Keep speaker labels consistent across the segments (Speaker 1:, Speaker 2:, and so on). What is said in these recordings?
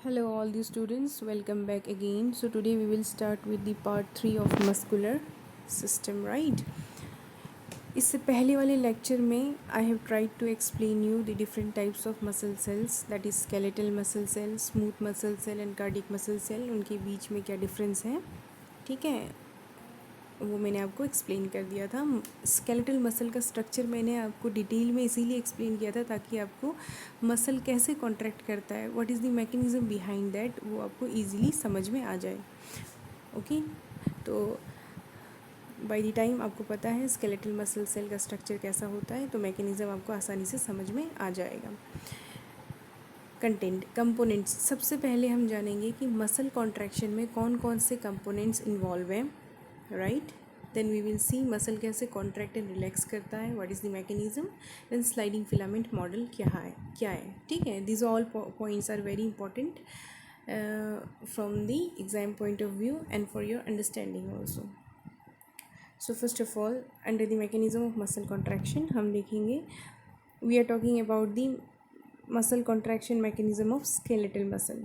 Speaker 1: Hello all the students, welcome back again. So today we will start with the part 3 of muscular system, right? इससे पहले वाले lecture में I have tried to explain you the different types of muscle cells, that is skeletal muscle cell, smooth muscle cell and cardiac muscle cell. उनके बीच में क्या difference है, ठीक है, वो मैंने आपको एक्सप्लेन कर दिया था. स्केलेटल मसल का स्ट्रक्चर मैंने आपको डिटेल में इसीलिए एक्सप्लेन किया था ताकि आपको मसल कैसे कॉन्ट्रैक्ट करता है, what is the mechanism behind that, वो आपको ईजिली समझ में आ जाए. ओके तो बाय द टाइम आपको पता है स्केलेटल मसल सेल का स्ट्रक्चर कैसा होता है तो मैकेनिज्म आपको आसानी से समझ में आ जाएगा. कंटेंट कंपोनेंट्स, सबसे पहले हम जानेंगे कि मसल कॉन्ट्रैक्शन में कौन कौन से कंपोनेंट्स इन्वॉल्व हैं, right. Then we will see muscle कैसे कॉन्ट्रैक्ट एंड रिलैक्स करता है, what is the mechanism. Then sliding filament model क्या है, ठीक है. This all points are very important from the exam point of view and for your understanding also. So first of all under the mechanism of muscle contraction हम देखेंगे, we are talking about the muscle contraction mechanism of skeletal muscle,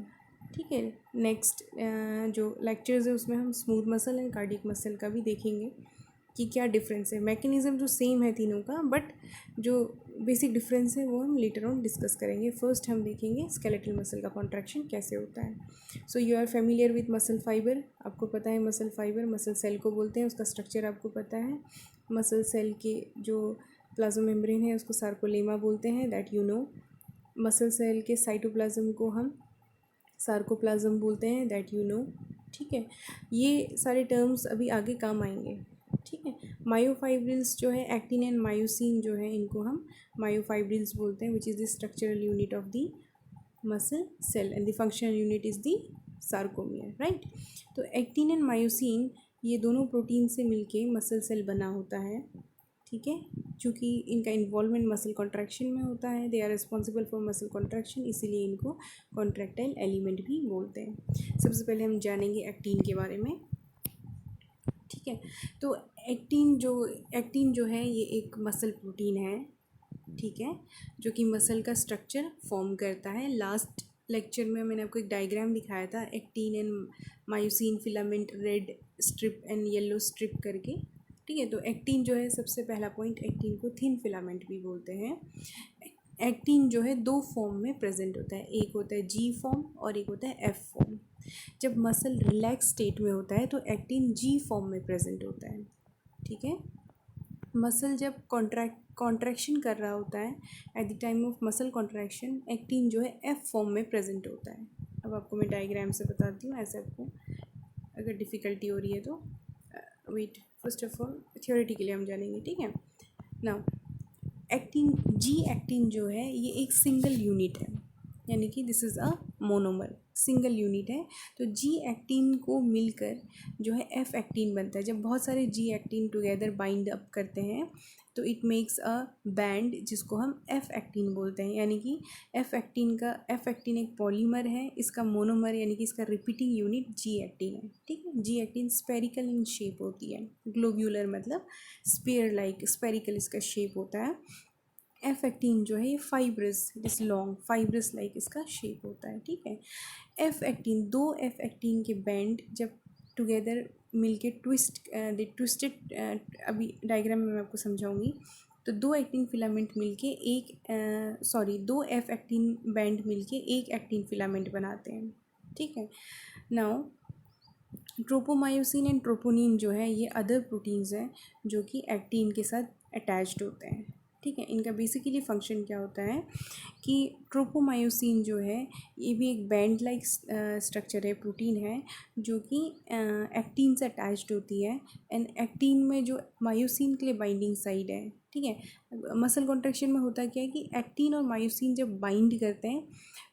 Speaker 1: ठीक है. Next जो lectures है उसमें हम smooth muscle and cardiac muscle का भी देखेंगे कि क्या डिफरेंस है. मैकेनिज्म तो सेम है तीनों का, बट जो बेसिक डिफरेंस है वो हम लेटर ऑन डिस्कस करेंगे. फर्स्ट हम देखेंगे स्केलेटल मसल का कॉन्ट्रैक्शन कैसे होता है. So you are familiar with muscle fibre, आपको पता है मसल फाइबर मसल सेल को बोलते हैं, उसका स्ट्रक्चर आपको पता है. मसल सेल के जो प्लाज्मा मेम्ब्रेन है उसको सार्कोलेमा बोलते हैं, that you know. Muscle cell के साइटोप्लाज्म को हम सार्कोप्लाज्म बोलते हैं, दैट यू नो, ठीक है. ये सारे टर्म्स अभी आगे काम आएंगे, ठीक है. मायोफाइब्रिल्स जो है, एक्टिन एंड मायोसिन जो है, इनको हम मायोफाइब्रिल्स बोलते हैं, which is the structural unit of the muscle cell and the functional unit is the sarcomere, right. तो एक्टिन एंड मायोसिन ये दोनों प्रोटीन से मिलके मसल सेल बना होता है, ठीक है. चूँकि इनका इन्वॉल्वमेंट मसल कॉन्ट्रैक्शन में होता है, they are responsible for muscle contraction, इसीलिए इनको कॉन्ट्रैक्टाइल एलिमेंट भी बोलते हैं. सबसे पहले हम जानेंगे एक्टिन के बारे में, ठीक है. तो एक्टिन जो है ये एक मसल प्रोटीन है, ठीक है, जो कि मसल का स्ट्रक्चर फॉर्म करता है. लास्ट लेक्चर में मैंने आपको एक डायग्राम दिखाया था, actin and myosin filament, red strip and yellow strip करके, ठीक है. तो एक्टिन जो है, सबसे पहला पॉइंट, एक्टिन को थिन फिलामेंट भी बोलते हैं. एक्टिन जो है दो फॉर्म में प्रेजेंट होता है, एक होता है जी फॉर्म और एक होता है एफ फॉर्म. जब मसल रिलैक्स स्टेट में होता है तो एक्टिन जी फॉर्म में प्रेजेंट होता है, ठीक है. मसल जब कॉन्ट्रैक्शन कर रहा होता है, eight the time of muscle contraction actin जो है एफ फॉर्म में प्रेजेंट होता है. अब आपको मैं डायग्राम से बताती हूँ, ऐसे आपको अगर डिफ़िकल्टी हो रही है तो वेट. फर्स्ट ऑफ ऑल थ्योरेटी के लिए हम जानेंगे, ठीक है. नाउ एक्टिन जो है ये एक सिंगल यूनिट है, यानी कि this is a monomer, single unit है. तो जी एक्टिन को मिलकर जो है एफ एक्टिन बनता है. जब बहुत सारे G actin together bind up करते हैं तो इट मेक्स अ बैंड जिसको हम एफ एक्टिन बोलते हैं. यानी कि एफ एक्टिन एक पॉलीमर है, इसका मोनोमर यानी कि इसका रिपीटिंग यूनिट जी एक्टिन है, ठीक है. G actin spherical in shape होती है, ग्लोब्यूलर मतलब स्पेयर लाइक स्पेरिकल इसका शेप होता है. एफ एक्टिन जो है ये fibrous, this long fibrous like इसका शेप होता है, ठीक है. एफ एक्टिन, दो एफ एक्टिन के बैंड जब टुगेदर मिलके ट्विस्टेड अभी डायग्राम में मैं आपको समझाऊंगी. तो दो एक्टिन फिलामेंट मिलके दो एफ एक्टिन बैंड मिलके एक एक्टिन फिलामेंट बनाते हैं, ठीक है. नाउ ट्रोपोमायोसिन एंड ट्रोपोनिन जो है ये अदर प्रोटीन्स हैं जो कि एक्टिन के साथ अटैच्ड होते हैं, ठीक है. इनका बेसिकली फंक्शन क्या होता है कि ट्रोपोमायोसिन जो है ये भी एक बैंड लाइक स्ट्रक्चर है, प्रोटीन है जो कि एक्टिन से अटैच्ड होती है. एंड एक्टिन में जो मायोसिन के लिए बाइंडिंग साइड है, ठीक है. मसल कॉन्ट्रैक्शन में होता क्या है कि एक्टिन और मायोसिन जब बाइंड करते हैं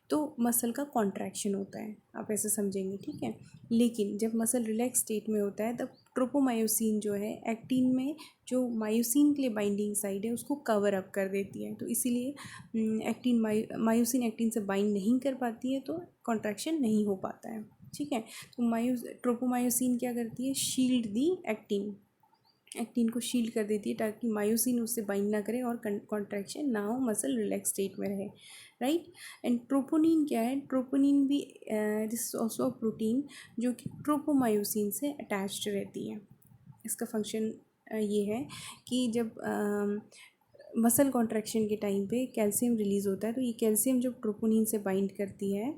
Speaker 1: तो मसल का कॉन्ट्रैक्शन होता है, आप ऐसे समझेंगे, ठीक है. लेकिन जब मसल रिलैक्स स्टेट में होता है तब ट्रोपोमायोसिन जो है एक्टिन में जो मायोसिन के लिए बाइंडिंग साइड है उसको कवर अप कर देती है. तो इसीलिए एक्टिन मायोसिन एक्टिन से बाइंड नहीं कर पाती है तो कॉन्ट्रैक्शन नहीं हो पाता है, ठीक है. तो ट्रोपोमायोसिन क्या करती है, शील्ड दी एक्टिन, एक्टिन को शील्ड कर देती है ताकि मायोसिन उससे बाइंड ना करे और कॉन्ट्रैक्शन ना हो, मसल रिलैक्स स्टेट में रहे, राइट। एंड ट्रोपोनिन क्या है? ट्रोपोनिन भी this is also a protein जो कि ट्रोपोमायोसिन से अटैच्ड रहती है। इसका फंक्शन ये है कि जब मसल कॉन्ट्रैक्शन के टाइम पे कैल्शियम रिलीज़ होता है, तो ये कैल्शियम जब ट्रोपोनिन से बाइंड करती है,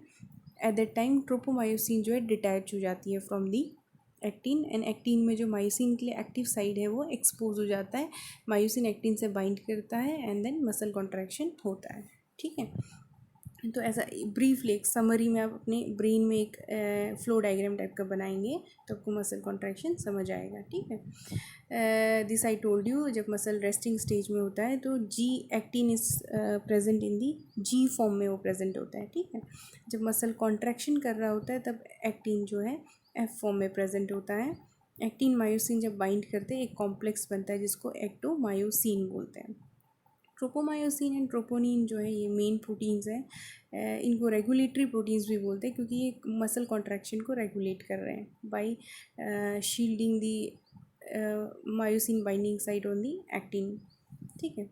Speaker 1: एट दैट टाइम ट्रोपोमायोसिन जो है डिटैच हो जाती है from the actin, and actin में जो मायोसिन के लिए एक्टिव साइड है वो एक्सपोज हो जाता है, मायोसिन एक्टिन से बाइंड करता है एंड देन मसल कॉन्ट्रैक्शन होता है, ठीक है। तो ऐसा ब्रीफली एक समरी में आप अपने ब्रेन में एक फ्लो डायग्राम टाइप का बनाएंगे तो आपको मसल कॉन्ट्रैक्शन समझ आएगा, ठीक है। दिस आई टोल्ड यू, जब मसल रेस्टिंग स्टेज में होता है तो G actin is present in the G form में वो प्रेजेंट होता है, ठीक है। जब मसल कॉन्ट्रैक्शन कर रहा होता है तब एक्टिन जो है एफ फॉर्म में प्रेजेंट होता है। एक्टिन मायोसिन जब बाइंड करते हैं एक कॉम्प्लेक्स बनता है जिसको एक्टोमायोसिन बोलते हैं। ट्रोपोमायोसिन एंड ट्रोपोनिन जो है ये मेन प्रोटीन्स हैं। इनको रेगुलेटरी प्रोटीन्स भी बोलते हैं क्योंकि ये मसल कॉन्ट्रैक्शन को रेगुलेट कर रहे हैं by shielding the myosin binding site on the actin, ठीक है।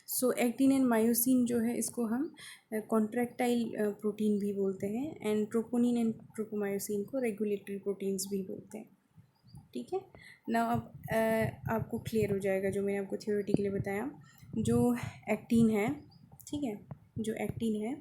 Speaker 1: सो एक्टिन एंड मायोसिन जो है इसको हम कॉन्ट्रैक्टाइल प्रोटीन भी बोलते हैं, एंड ट्रोपोनिन एंड ट्रोपोमायोसिन को रेगुलेटरी प्रोटीन्स भी बोलते हैं, ठीक है ना। अब आपको क्लियर हो जाएगा जो मैंने आपको थ्योरेटिकली बताया। जो एक्टिन है, ठीक है, जो एक्टिन है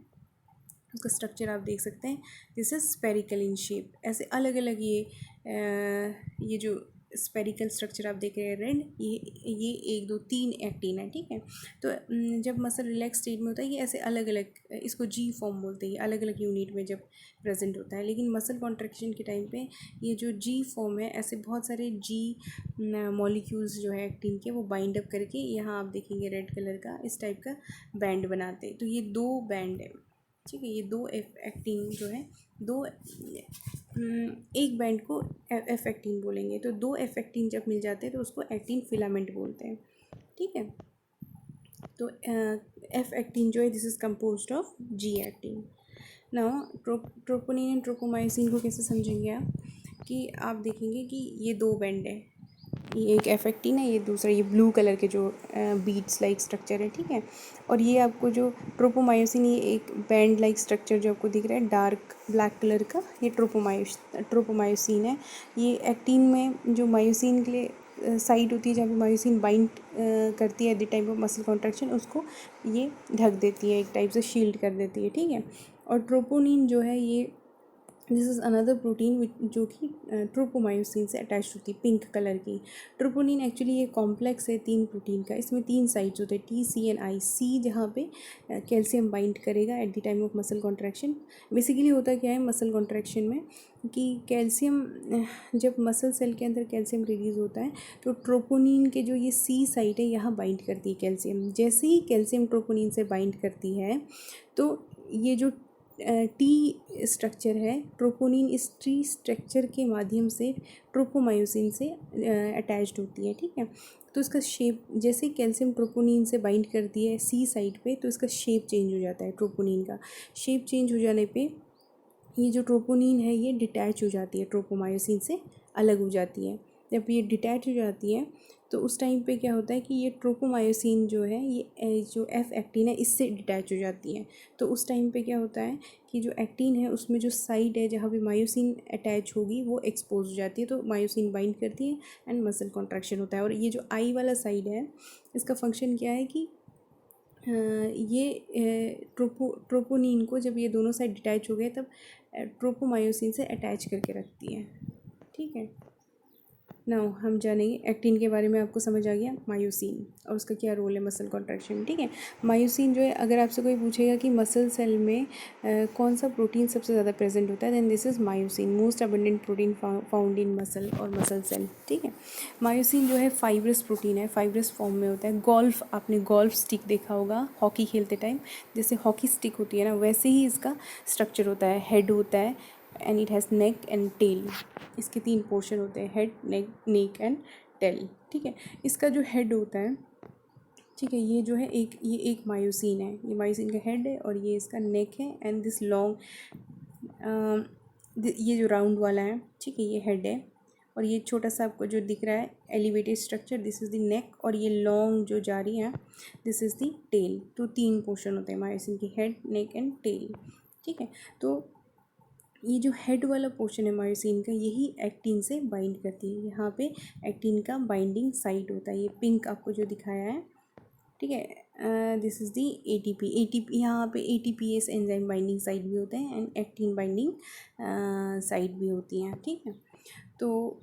Speaker 1: उसका स्ट्रक्चर आप देख सकते हैं, this is spherical in shape. ऐसे अलग अलग ये जो स्पेरिकल स्ट्रक्चर आप देख रहे हैं रेड, ये 1 2 3 एक्टिन है, ठीक है। तो जब मसल रिलैक्स स्टेट में होता है ये ऐसे अलग अलग, इसको जी फॉर्म बोलते हैं, अलग अलग यूनिट में जब प्रेजेंट होता है। लेकिन मसल कॉन्ट्रैक्शन के टाइम पे ये जो जी फॉर्म है ऐसे बहुत सारे जी मॉलिक्यूल्स जो है एक्टिन के वो बाइंड अप करके यहाँ आप देखेंगे रेड कलर का इस टाइप का बैंड बनाते हैं। तो ये 2 बैंड है, ठीक है। ये 2 एक्टिन जो है एक बैंड को एफ एक्टिन बोलेंगे, तो 2 एफ एक्टिन जब मिल जाते हैं तो उसको एक्टिन फिलामेंट बोलते हैं, ठीक है। तो एफ एक्टिन जो है this is composed of G actin. Now troponin and tropomyosin को कैसे समझेंगे आप, कि आप देखेंगे कि ये 2 बैंड है, ये एक एफ एक्टिन है, ये दूसरा ये ब्लू कलर के जो बीड्स लाइक स्ट्रक्चर है, ठीक है। और ये आपको जो ट्रोपोमायोसिन, ये एक बैंड लाइक स्ट्रक्चर जो आपको दिख रहा है डार्क ब्लैक कलर का, ये ट्रोपोमायोसिन है। ये एक्टिन में जो मायोसिन के लिए साइड होती है जहाँ पे मायोसिन बाइंड करती है eight the time of muscle contraction, उसको ये ढक देती है, एक टाइप से शील्ड कर देती है, ठीक है। और ट्रोपोनिन जो है ये दिस इज़ अनदर प्रोटीन जो कि ट्रोपोमायोसिन से अटैच होती है, पिंक कलर की। ट्रोपोनिन एक्चुअली ये कॉम्प्लेक्स है 3 प्रोटीन का, इसमें 3 साइड्स होते हैं, टी सी एंड आई। सी जहाँ पे कैल्शियम बाइंड करेगा eight the time of muscle contraction. Basically होता क्या है मसल कॉन्ट्रैक्शन में कि कैल्शियम जब मसल सेल के अंदर कैल्शियम रिलीज़ होता है तो ट्रोपोनिन के जो ये सी साइट है यहाँ बाइंड करती है कैल्शियम। जैसे ही कैल्शियम ट्रोपोनिन से बाइंड करती है तो ये जो टी स्ट्रक्चर है, ट्रोपोनिन इस टी स्ट्रक्चर के माध्यम से ट्रोपोमायोसिन से अटैच्ड होती है, ठीक है। तो इसका शेप जैसे कैल्शियम ट्रोपोनिन से बाइंड करती है सी साइड पे तो इसका शेप चेंज हो जाता है। ट्रोपोनिन का शेप चेंज हो जाने पे ये जो ट्रोपोनिन है ये डिटैच हो जाती है, ट्रोपोमायोसिन से अलग हो जाती है। जब ये डिटैच हो जाती है तो उस टाइम पे क्या होता है कि ये ट्रोपोमायोसिन जो है ये जो एफ एक्टिन है इससे डिटैच हो जाती है। तो उस टाइम पे क्या होता है कि जो एक्टिन है उसमें जो साइड है जहाँ पे मायोसिन अटैच होगी वो एक्सपोज हो जाती है, तो मायोसिन बाइंड करती है एंड मसल कॉन्ट्रैक्शन होता है। और ये जो आई वाला साइड है इसका फंक्शन क्या है कि ये ट्रोपोनिन को जब ये दोनों साइड डिटैच हो गए तब ट्रोपोमायोसिन से अटैच करके रखती है, ठीक है। नाउ हम जानेंगे एक्टिन के बारे में। आपको समझ आ गया मायोसिन और उसका क्या रोल है मसल कॉन्ट्रैक्शन में, ठीक है। मायोसिन जो है अगर आपसे कोई पूछेगा कि मसल सेल में कौन सा प्रोटीन सबसे ज़्यादा प्रेजेंट होता है, then this is myosin, most abundant protein found in muscle और मसल सेल, ठीक है। मायोसिन जो है फाइब्रस प्रोटीन है, फाइब्रस फॉर्म में होता है। गोल्फ, आपने गोल्फ स्टिक देखा होगा हॉकी खेलते टाइम, जैसे हॉकी स्टिक होती है ना वैसे ही इसका स्ट्रक्चर होता है। हेड होता है and it has neck and tail. इसके 3 पोर्शन होते हैं, हेड, नेक एंड टेल, ठीक है। इसका जो हेड होता है, ठीक है, ये जो है ये एक मायोसिन है, ये मायोसिन का हेड है और ये इसका नेक है एंड दिस लॉन्ग ये जो राउंड वाला है, ठीक है, ये हेड है और ये छोटा सा आपको जो दिख रहा है elevated structure, this is the neck, और ये लॉन्ग जो जा रही है दिस इज़ द टेल। तो 3 पोर्शन होते हैं मायोसिन के, हेड, नेक एंड टेल। ठीक है, तो ये जो हेड वाला पोर्शन है मायोसिन का, यही एक्टिन से बाइंड करती है। यहाँ पे एक्टिन का बाइंडिंग साइट होता है, ये पिंक आपको जो दिखाया है। ठीक है, दिस इज़ दी एटीपी, यहाँ पे एटीपीएस एंजाइम बाइंडिंग साइट भी होते हैं एंड एक्टिन बाइंडिंग साइट भी होती हैं। ठीक है, तो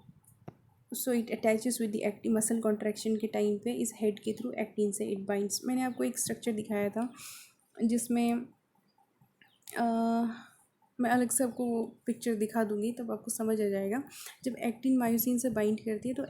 Speaker 1: so it attaches with the active muscle contraction के टाइम पे इस हेड के थ्रू एक्टिन से इट बाइंड्स। मैंने आपको एक स्ट्रक्चर दिखाया था जिसमें मैं अलग से आपको वो पिक्चर दिखा दूंगी तब आपको समझ आ जाएगा। जब एक्टिन मायोसिन से बाइंड करती है तो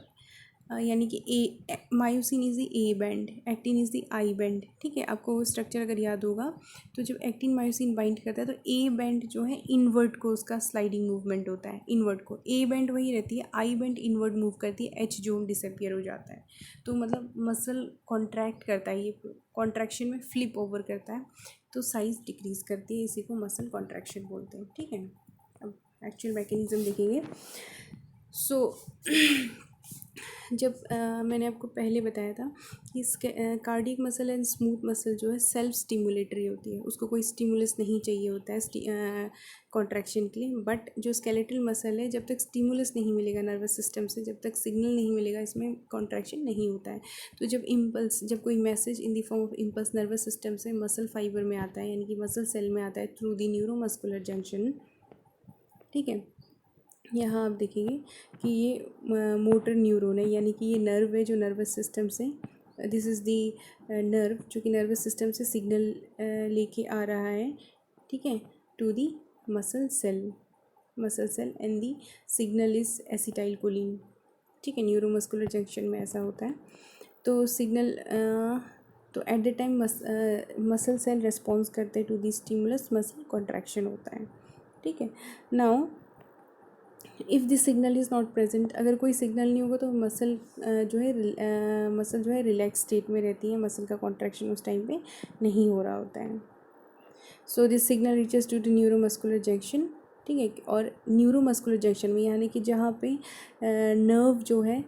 Speaker 1: यानी कि A myosin is the A band, actin is the I band. ठीक है, आपको वो स्ट्रक्चर अगर याद होगा तो जब एक्टिन मायोसिन बाइंड करता है तो ए बैंड जो है इनवर्ड को उसका स्लाइडिंग मूवमेंट होता है, इनवर्ड को। ए बैंड वही रहती है, आई बैंड इनवर्ड मूव करती है, एच जोन डिसअपियर हो जाता है। तो मतलब मसल कॉन्ट्रैक्ट करता है, ये कॉन्ट्रैक्शन में फ्लिप ओवर करता है तो साइज़ डिक्रीज़ करती है, इसी को मसल कॉन्ट्रैक्शन बोलते हैं। ठीक है, अब एक्चुअल मैकेनिज्म देखेंगे। सो जब मैंने आपको पहले बताया था कि cardiac muscle and smooth muscle जो है सेल्फ स्टिमुलेटरी होती है, उसको कोई स्टिमुलस नहीं चाहिए होता है कॉन्ट्रैक्शन के लिए। बट जो स्केलेटल मसल है, जब तक स्टिमुलस नहीं मिलेगा नर्वस सिस्टम से, जब तक सिग्नल नहीं मिलेगा, इसमें कॉन्ट्रैक्शन नहीं होता है। तो जब कोई message in the form of impulse nervous system से मसल फाइबर में आता है, यानी कि मसल सेल में आता है थ्रू द न्यूरोमस्कुलर जंक्शन। ठीक है, यहाँ आप देखेंगे कि ये मोटर न्यूरॉन है, यानी कि ये नर्व है जो नर्वस सिस्टम से, दिस इज़ दी नर्व जो कि नर्वस सिस्टम से सिग्नल लेके आ रहा है। ठीक है, to the muscle cell and the signal is acetylcholine. ठीक है, न्यूरोमस्कुलर जंक्शन में ऐसा होता है। तो सिग्नल तो at the time muscle cell response करते हैं to the stimulus, muscle contraction होता है। ठीक है, now if this signal is not present, अगर कोई सिग्नल नहीं होगा तो मसल जो है रिलैक्स स्टेट में रहती है, मसल का कॉन्ट्रैक्शन उस टाइम पे नहीं हो रहा होता है। So this signal reaches to the neuromuscular junction. ठीक है, और न्यूरोमस्कुलर जंक्शन में यानी कि जहाँ पे नर्व जो है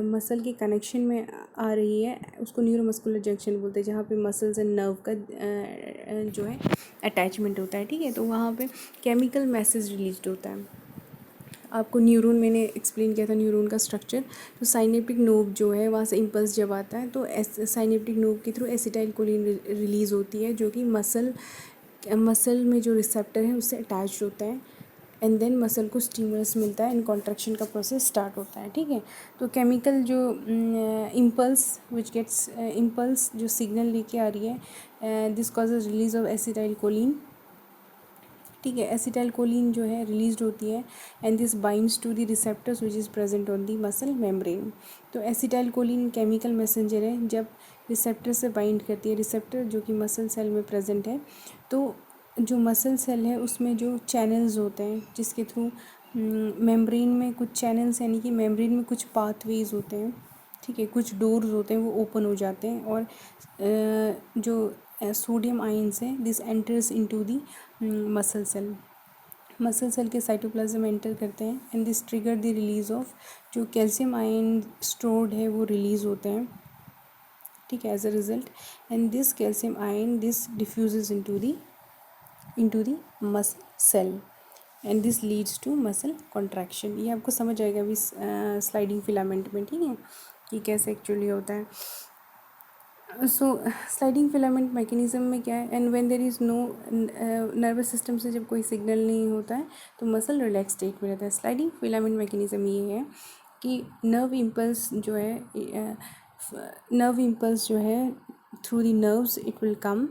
Speaker 1: मसल के कनेक्शन में आ रही है, उसको न्यूरोमस्कुलर जंक्शन बोलते हैं, जहाँ पे मसल्स एंड नर्व का जो है अटैचमेंट होता है। ठीक है, तो वहाँ पे केमिकल मैसेज रिलीज होता है। आपको न्यूरॉन मैंने एक्सप्लेन किया था, न्यूरॉन का स्ट्रक्चर। तो साइनेप्टिक नोब जो है वहाँ से इम्पल्स जब आता है तो साइनेप्टिक नोब के थ्रू एसिटाइलकोलिन रिलीज़ होती है, जो कि मसल में जो रिसेप्टर है उससे अटैच्ड होता है, एंड देन मसल को स्टिमुलस मिलता है एंड कॉन्ट्रैक्शन का प्रोसेस स्टार्ट होता है। ठीक है, तो केमिकल जो इम्पल्स जो सिग्नल लेके आ रही है, this causes release of acetylcholine. ठीक है, एसिटाइलकोलिन जो है रिलीज होती है and this binds to the receptors which is present on the muscle membrane. तो एसिटाइलकोलिन केमिकल मैसेंजर है, जब रिसेप्टर से बाइंड करती है, रिसेप्टर जो कि मसल सेल में प्रेजेंट है, तो जो मसल सेल है उसमें जो चैनल्स होते हैं जिसके थ्रू मेम्ब्रेन में कुछ चैनल्स, यानी कि मेम्ब्रेन में कुछ पाथवेज होते हैं। ठीक है, कुछ डोर्स होते हैं वो ओपन हो जाते हैं, और जो सोडियम आयंस है this enters into the muscle cell के साइटोप्लाज्म एंटर करते हैं and this trigger the release of जो कैल्शियम आयन स्टोर्ड है वो रिलीज़ होते हैं। ठीक है, as a result and this calcium ion this diffuses into the muscle cell and this leads to muscle contraction. ये आपको समझ आएगा अभी स्लाइडिंग फिलामेंट में। ठीक है, कि कैसे एक्चुअली होता है। सो स्लाइडिंग फिलामेंट मैकेनिज्म में क्या है, and when there is no nervous system से जब कोई सिग्नल नहीं होता है तो मसल रिलैक्स स्टेट में रहता है। स्लाइडिंग फिलामेंट मैकेनिज्म ये है कि नर्व इम्पल्स जो है through the nerves it will come,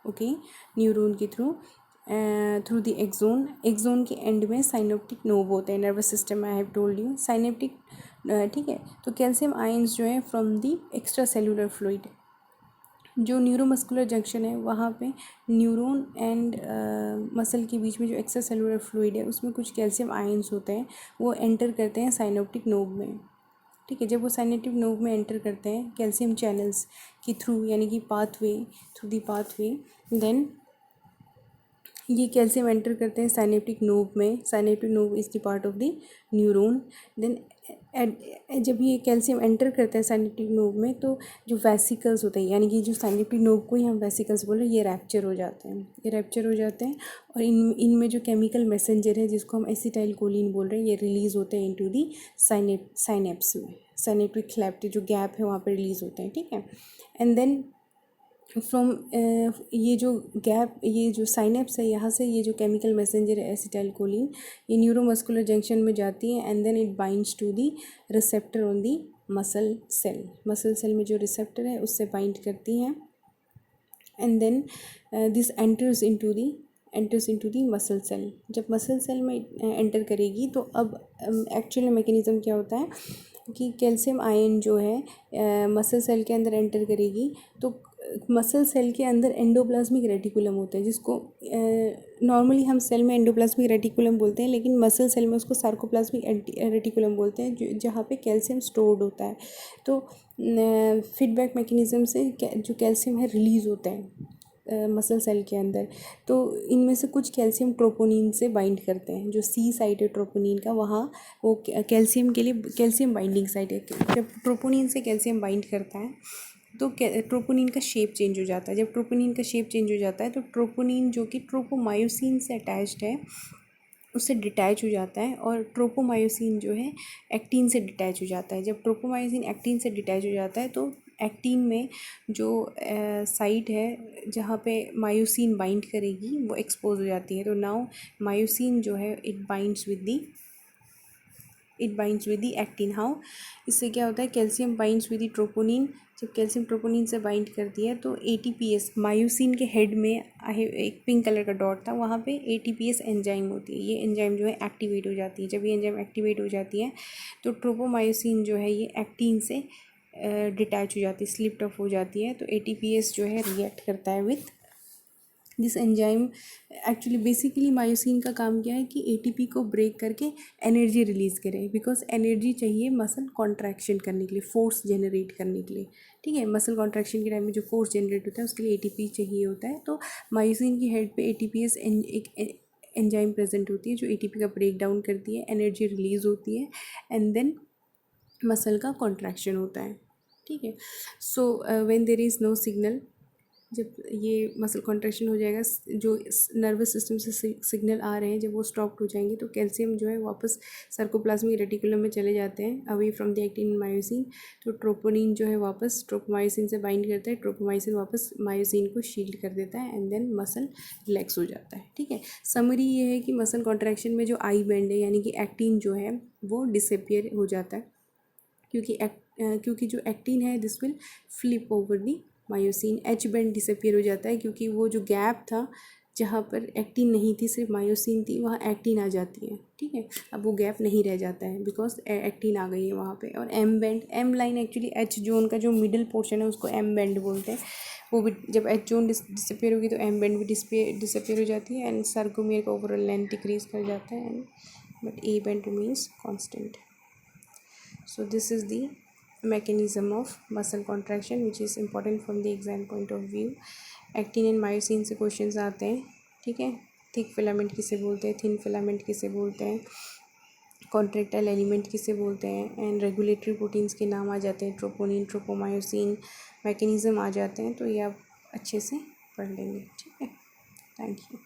Speaker 1: okay, neuron के थ्रू द एक्सोन के एंड में साइनेप्टिक नोब होते हैं नर्वस सिस्टम में। I have told you synaptic. ठीक है, तो कैल्शियम आयंस जो है from the extra cellular fluid, जो न्यूरोमस्कुलर जंक्शन है वहाँ पे न्यूरॉन एंड मसल के बीच में जो एक्स्ट्रा सेलुलर फ्लूइड है उसमें कुछ कैल्शियम आयंस होते हैं, वो एंटर करते हैं साइनेप्टिक नोब में। ठीक है, जब वो साइनेप्टिक नोब में एंटर करते हैं कैल्शियम चैनल्स के थ्रू, यानी कि थ्रू दी पाथवे, देन ये कैल्शियम एंटर करते हैं साइनेप्टिक नोब में. Synaptic knob is the part of the neuron. Then जब ये कैल्शियम एंटर करता है साइनेप्टिक नोब में, तो जो वेसिकल्स होते हैं, यानी कि जो साइनेप्टिक नोब को ही हम वेसिकल्स बोल रहे हैं, ये रैप्चर हो जाते हैं. ये रैप्चर हो जाते हैं और इनमें जो केमिकल मैसेंजर है जिसको हम एसिटाइल कोलिन बोल रहे हैं, ये रिलीज़ होते हैं इनटू दी साइनेप्स में. साइनेप्टिक क्लेफ्ट जो गैप है वहाँ पर रिलीज़ होते हैं. ठीक है. एंड देन फ्रॉम ये जो गैप, ये जो साइनेप्स है, यहाँ से ये जो केमिकल मैसेंजर है एसिटाइल कोलिन, ये न्यूरोमस्कुलर जंक्शन में जाती है and then it binds to the receptor on the muscle cell. Muscle cell में जो रिसेप्टर है उससे बाइंड करती हैं and then this enters into the muscle cell. जब मसल सेल में एंटर करेगी तो अब एक्चुअल मैकेनिज़्म क्या होता है कि कैल्शियम आयन जो है मसल सेल के अंदर एंटर करेगी, तो मसल सेल के अंदर एंडोप्लाज्मिक रेटिकुलम होता है, जिसको नॉर्मली हम सेल में एंडोप्लाज्मिक रेटिकुलम बोलते हैं, लेकिन मसल सेल में उसको सार्कोप्लाज्मिक रेटिकुलम बोलते हैं, जहाँ पे कैल्शियम स्टोर्ड होता है. तो फीडबैक मैकेनिज़्म से जो कैल्शियम है रिलीज़ होता है मसल सेल के अंदर. तो इनमें से कुछ कैल्शियम ट्रोपोनिन से बाइंड करते हैं. जो सी साइट है ट्रोपोनिन का, वहाँ वो कैल्शियम के लिए कैल्शियम बाइंडिंग साइट है. जब ट्रोपोनिन से कैल्शियम बाइंड करता है तो ट्रोपोनिन का शेप चेंज हो जाता है. जब ट्रोपोनिन का शेप चेंज हो जाता है तो ट्रोपोनिन जो कि ट्रोपोमायोसिन से अटैच्ड है उससे डिटैच हो जाता है, और ट्रोपोमायोसिन जो है एक्टिन से डिटैच हो जाता है. जब ट्रोपोमायोसिन एक्टिन से डिटैच हो जाता है तो एक्टिन में जो साइट है जहाँ पे मायोसिन बाइंड करेगी वो एक्सपोज हो जाती है. तो नाउ मायोसिन जो है it binds with the actin. How? इससे क्या होता है, calcium binds with the troponin. जब कैल्शियम ट्रोपोनिन से बाइंड करती है तो ATPase मायोसिन के हेड में एक पिंक कलर का डॉट था, वहाँ पे ATPase एंजाइम होती है. ये एंजाइम जो है एक्टिवेट हो जाती है. जब ये एंजाइम एक्टिवेट हो जाती है तो ट्रोपोमायोसिन जो है ये एक्टिन से डिटैच हो जाती है, स्लिप्ड ऑफ हो जाती है. तो ATPase जो है रिएक्ट करता है with this enzyme. Actually basically myosin का काम क्या है कि ATP को ब्रेक करके एनर्जी रिलीज़ करे, बिकॉज एनर्जी चाहिए मसल कॉन्ट्रैक्शन करने के लिए, फोर्स जनरेट करने के लिए. ठीक है. मसल कॉन्ट्रैक्शन के टाइम में जो फोर्स जनरेट होता है उसके लिए ATP चाहिए होता है. तो मायोसिन की हेड पे ATPase एक एंजाइम प्रेजेंट होती है जो ATP का ब्रेक डाउन करती है, एनर्जी रिलीज़ होती है एंड देन मसल का कॉन्ट्रैक्शन होता है. ठीक है. So when there is no signal, जब ये मसल कॉन्ट्रैक्शन हो जाएगा, जो नर्वस सिस्टम से सिग्नल आ रहे हैं जब वो स्टॉप हो जाएंगे तो कैल्शियम जो है वापस सार्कोप्लाज्मिक रेटिकुलम में चले जाते हैं away from the actin myosin. तो ट्रोपोनिन जो है वापस ट्रोपोमायोसिन से बाइंड करता है, ट्रोपोमायोसिन वापस मायोसिन को शील्ड कर देता है एंड देन मसल रिलैक्स हो जाता है. ठीक है. समरी ये है कि मसल कॉन्ट्रैक्शन में जो आई बैंड है यानी कि एक्टिन जो है वो डिसअपियर हो जाता है, क्योंकि जो एक्टिन है this will flip over the myosin. H band disappear हो जाता है क्योंकि वो जो गैप था जहाँ पर एक्टिन नहीं थी, सिर्फ मायोसिन थी, वहाँ एक्टिन आ जाती है. ठीक है. अब वो गैप नहीं रह जाता है बिकॉज एक्टिन आ गई है वहाँ पे. और M band, M line actually H zone का जो मिडिल पोर्शन है उसको एम बैंड बोलते हैं. वो भी जब एच जोन डिसअपियर होगी तो एम बैंड भी डिसअपियर हो जाती है एंड सर्कोमियर का ओवरऑल लेंथ डिक्रीज कर जाता है and but A band remains constant. So this is the mechanism of muscle contraction which is important from the exam point of view. Actin and myosin से questions आते हैं. ठीक है. Thick filament किसे बोलते हैं, थिन फिलामेंट किसे बोलते हैं, कॉन्ट्रैक्टाइल एलिमेंट किसे बोलते हैं, एंड रेगुलेटरी प्रोटीन्स के नाम आ जाते हैं, ट्रोपोनिन, ट्रोपोमायोसिन, मैकेनिज़्म आ जाते हैं. तो ये आप अच्छे से पढ़ लेंगे. ठीक है. Thank you.